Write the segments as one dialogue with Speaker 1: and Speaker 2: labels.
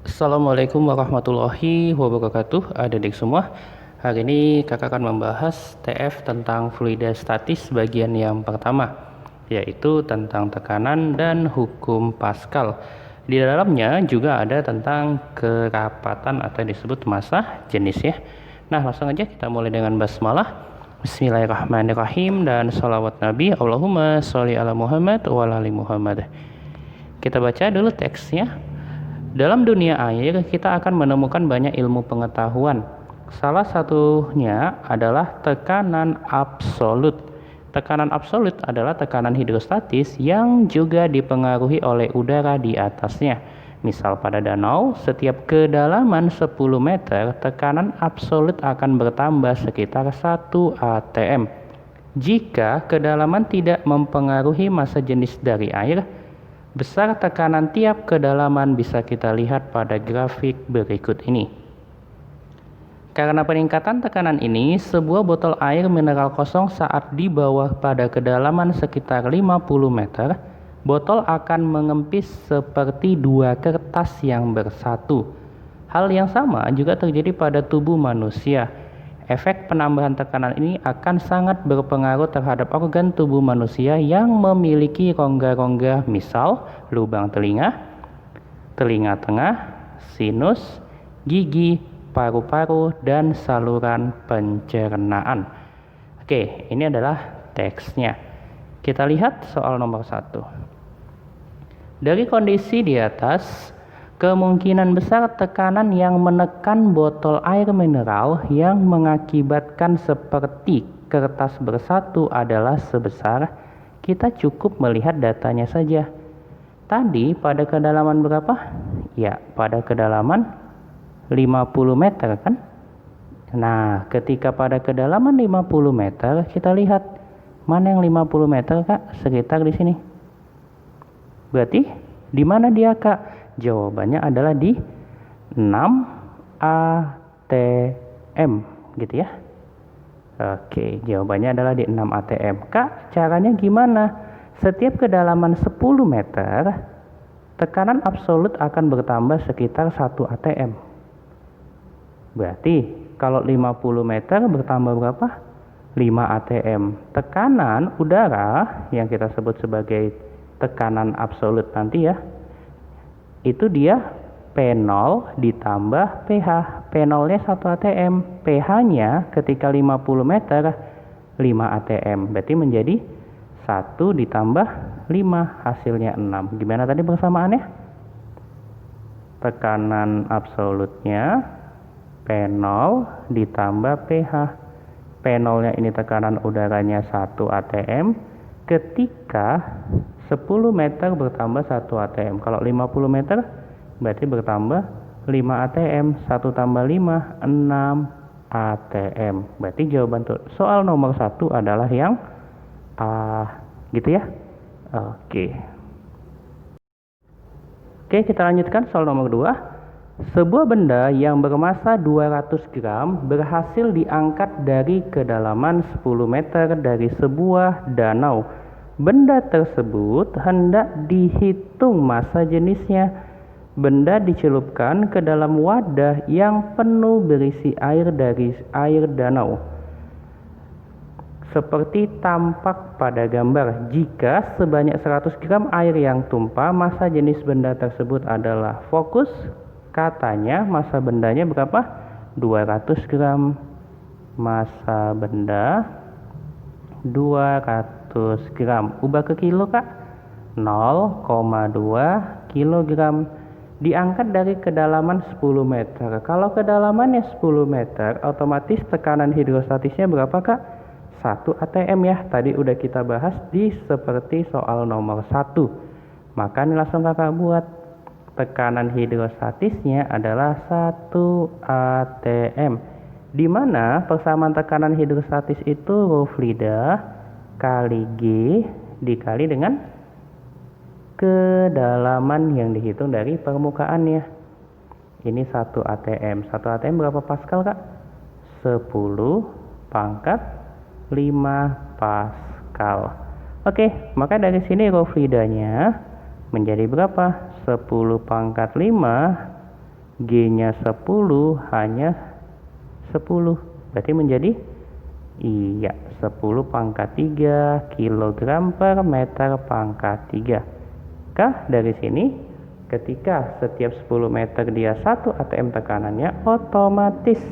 Speaker 1: Assalamualaikum warahmatullahi wabarakatuh, adik-adik semua. Hari ini kakak akan membahas TF tentang fluida statis bagian yang pertama, yaitu tentang tekanan dan hukum Pascal. Di dalamnya juga ada tentang kerapatan atau yang disebut massa jenis ya. Nah, langsung aja kita mulai dengan basmalah. Bismillahirrahmanirrahim dan salawat Nabi Allahumma sholli ala Muhammad wa ala ali Muhammad. Kita baca dulu teksnya. Dalam dunia air, kita akan menemukan banyak ilmu pengetahuan. Salah satunya adalah tekanan absolut. Tekanan absolut adalah tekanan hidrostatis yang juga dipengaruhi oleh udara di atasnya. Misal pada danau, setiap kedalaman 10 meter, tekanan absolut akan bertambah sekitar 1 atm. Jika kedalaman tidak mempengaruhi massa jenis dari air, besar tekanan tiap kedalaman bisa kita lihat pada grafik berikut ini. Karena peningkatan tekanan ini, sebuah botol air mineral kosong saat di bawah pada kedalaman sekitar 50 meter, botol akan mengempis seperti dua kertas yang bersatu. Hal yang sama juga terjadi pada tubuh manusia. Efek penambahan tekanan ini akan sangat berpengaruh terhadap organ tubuh manusia yang memiliki rongga-rongga, misal lubang telinga, telinga tengah, sinus, gigi, paru-paru, dan saluran pencernaan. Oke, ini adalah teksnya. Kita lihat soal nomor 1. Dari kondisi di atas, kemungkinan besar tekanan yang menekan botol air mineral yang mengakibatkan seperti kertas bersatu adalah sebesar, kita cukup melihat datanya saja. Tadi pada kedalaman berapa? Ya, pada kedalaman 50 meter kan? Nah, ketika pada kedalaman 50 meter, kita lihat mana yang 50 meter Kak? Sekitar di sini. Berarti di mana dia Kak? Jawabannya adalah di 6 atm gitu ya. Oke, jawabannya adalah di 6 atm. Kak, caranya gimana? Setiap kedalaman 10 meter, tekanan absolut akan bertambah sekitar 1 atm. Berarti kalau 50 meter bertambah berapa? 5 atm. Tekanan udara yang kita sebut sebagai tekanan absolut nanti ya, itu dia P0 ditambah pH. P0-nya 1 atm, pH-nya ketika 50 meter 5 atm. Berarti menjadi 1 ditambah 5, hasilnya 6. Gimana tadi persamaannya? Tekanan absolutnya P0 ditambah pH. P0-nya ini tekanan udaranya 1 atm ketika 10 meter bertambah 1 atm. Kalau 50 meter berarti bertambah 5 atm. 1 tambah 5, 6 atm. Berarti jawaban soal nomor 1 adalah yang A, gitu ya. Oke, kita lanjutkan soal nomor 2. Sebuah benda yang bermassa 200 gram berhasil diangkat dari kedalaman 10 meter dari sebuah danau. Benda tersebut hendak dihitung massa jenisnya. Benda dicelupkan ke dalam wadah yang penuh berisi air dari air danau. Seperti tampak pada gambar, jika sebanyak 100 gram air yang tumpah, massa jenis benda tersebut adalah fokus. Katanya massa bendanya berapa? 200 gram. Massa benda 200 gram. Ubah ke kilo Kak? 0,2 kilogram. Diangkat dari kedalaman 10 meter. Kalau kedalamannya 10 meter, otomatis tekanan hidrostatisnya berapa Kak? 1 atm ya. Tadi udah kita bahas di seperti soal nomor 1. Maka ini langsung Kakak buat. Tekanan hidrostatisnya adalah 1 atm. Di mana persamaan tekanan hidrostatis itu rho fluida kali G dikali dengan kedalaman yang dihitung dari permukaannya. Ini 1 atm. 1 atm berapa pascal Kak? 10 pangkat 5 pascal. Oke, maka dari sini rho fluidanya menjadi berapa? 10 pangkat 5 G-nya 10 hanya 10. Berarti menjadi 10 pangkat 3 kilogram per meter pangkat 3. Kah dari sini ketika setiap 10 meter dia 1 atm tekanannya, otomatis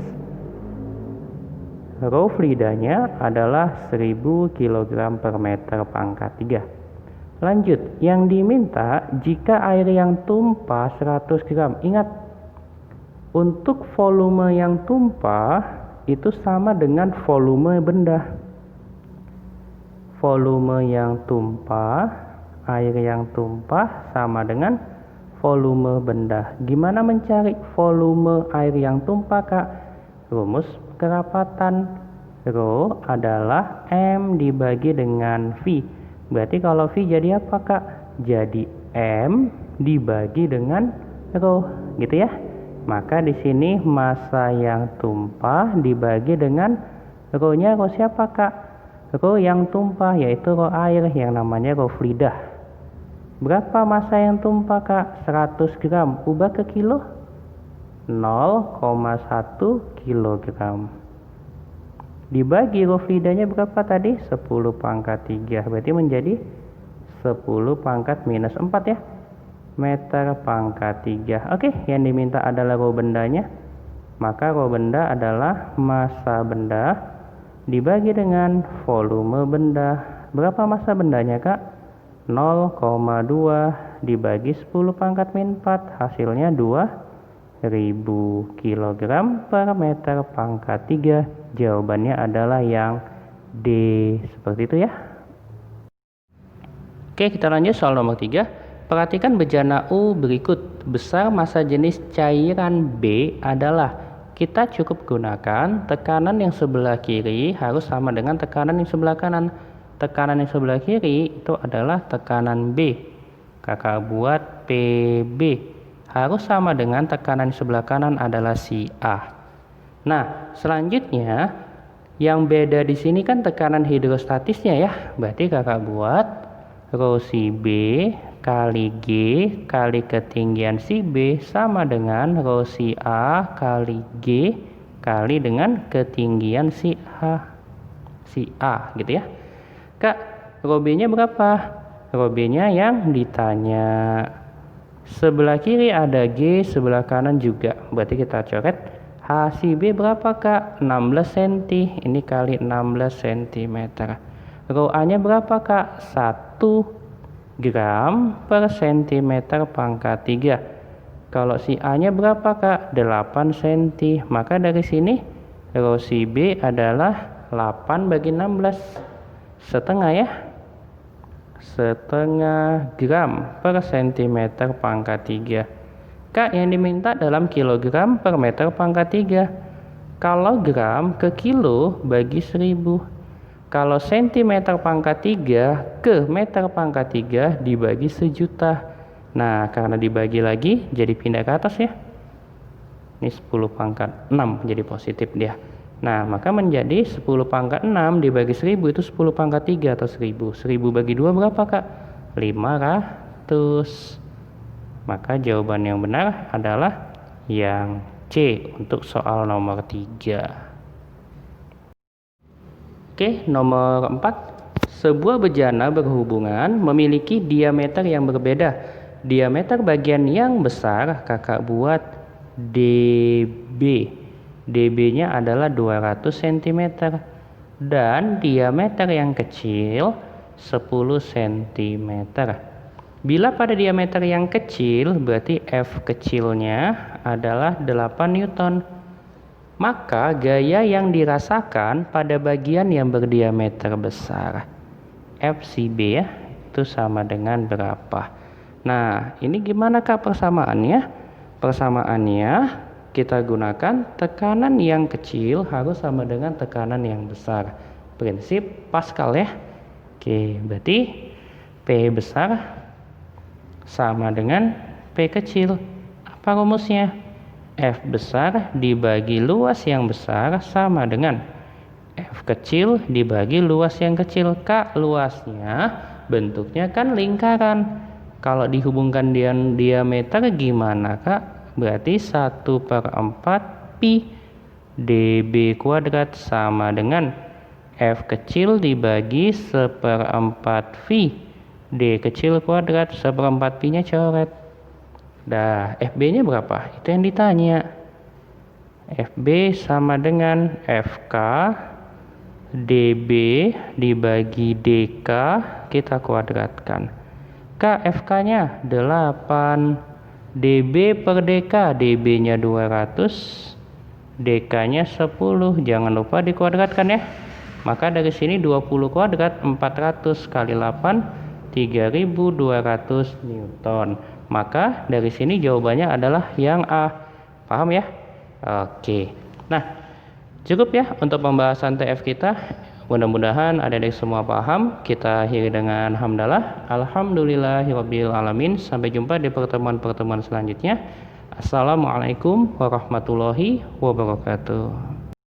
Speaker 1: rho fluidanya adalah 1000 kg per meter pangkat 3. Lanjut, yang diminta jika air yang tumpah 100 gram. Ingat, untuk volume yang tumpah itu sama dengan volume benda. Volume yang tumpah, air yang tumpah sama dengan volume benda. Gimana mencari volume air yang tumpah, Kak? Rumus kerapatan. Rho adalah M dibagi dengan V. Berarti kalau V jadi apa, Kak? Jadi M dibagi dengan rho, gitu ya. Maka di sini massa yang tumpah dibagi dengan rho-nya, rho siapa, Kak? Rho yang tumpah, yaitu rho air yang namanya rho fluida. Berapa massa yang tumpah, Kak? 100 gram. Ubah ke kilo? 0,1 kilogram. Dibagi rho fluidanya berapa tadi? 10 pangkat 3. Berarti menjadi 10 pangkat minus 4 ya. Meter pangkat 3. Oke, yang diminta adalah rho bendanya. Maka rho benda adalah massa benda dibagi dengan volume benda. Berapa massa bendanya, Kak? 0,2 dibagi 10 pangkat min 4. Hasilnya 2000 kg per meter pangkat 3. Jawabannya adalah yang D. Seperti itu ya. Oke, kita lanjut soal nomor 3. Perhatikan bejana U berikut. Besar massa jenis cairan B adalah, kita cukup gunakan tekanan yang sebelah kiri harus sama dengan tekanan yang sebelah kanan. Tekanan yang sebelah kiri itu adalah tekanan B. Kakak buat PB. Harus sama dengan tekanan di sebelah kanan adalah si A. Nah, selanjutnya yang beda di sini kan tekanan hidrostatisnya ya. Berarti kakak buat rho si B kali G kali ketinggian si B sama dengan rho si A kali G kali dengan ketinggian si A gitu ya. Kak, rho B-nya berapa? Rho B-nya yang ditanya. Sebelah kiri ada G, sebelah kanan juga. Berarti kita coret. H si B berapa, Kak? 16 cm. Ini kali 16 cm. Rho A-nya berapa, Kak? 1 gram per cm pangkat 3. Kalau si A-nya berapa, Kak? 8 cm. Maka dari sini rho si B adalah 8 bagi 16. Setengah ya. Setengah gram per cm pangkat 3. Kak, yang diminta dalam kilogram per meter pangkat 3. Kalau gram ke kilo bagi 1000. Kalau cm pangkat 3 ke meter pangkat 3 dibagi 1.000.000. Nah, karena dibagi lagi jadi pindah ke atas ya. Ini 10 pangkat 6 jadi positif dia. Nah, maka menjadi 10 pangkat 6 dibagi 1000 itu 10 pangkat 3 atau 1000. 1000 bagi 2 berapa, Kak? 500. Maka jawaban yang benar adalah yang C untuk soal nomor 3. Oke, nomor 4. Sebuah bejana berhubungan memiliki diameter yang berbeda. Diameter bagian yang besar kakak buat DB. DB-nya adalah 200 cm. Dan diameter yang kecil 10 cm. Bila pada diameter yang kecil, berarti F kecilnya adalah 8 Newton. Maka gaya yang dirasakan pada bagian yang berdiameter besar, F si B ya, itu sama dengan berapa? Nah, ini gimana, Kak, persamaannya? Persamaannya kita gunakan tekanan yang kecil harus sama dengan tekanan yang besar. Prinsip Pascal ya. Oke, berarti P besar sama dengan P kecil. Apa rumusnya? F besar dibagi luas yang besar sama dengan F kecil dibagi luas yang kecil. Kak, luasnya bentuknya kan lingkaran. Kalau dihubungkan dengan diameter gimana, Kak? berarti 1/4 pi dB kuadrat sama dengan F kecil dibagi 1/4 V D kecil kuadrat 1/4 pi nya coret. Dah, FB nya berapa? Itu yang ditanya. FB sama dengan FK dB dibagi DK, kita kuadratkan. FK nya 8 dB per DK, dB nya 200, DK nya 10, jangan lupa dikuadratkan ya. Maka dari sini 20 kuadrat 400 kali 8 3200 Newton. Maka dari sini jawabannya adalah yang A. Paham ya? Oke. Nah, cukup ya untuk pembahasan TF kita. Mudah-mudahan adik-adik semua paham. Kita akhiri dengan hamdalah. Alhamdulillahirabbil alamin. Sampai jumpa di pertemuan-pertemuan selanjutnya. Assalamualaikum warahmatullahi wabarakatuh.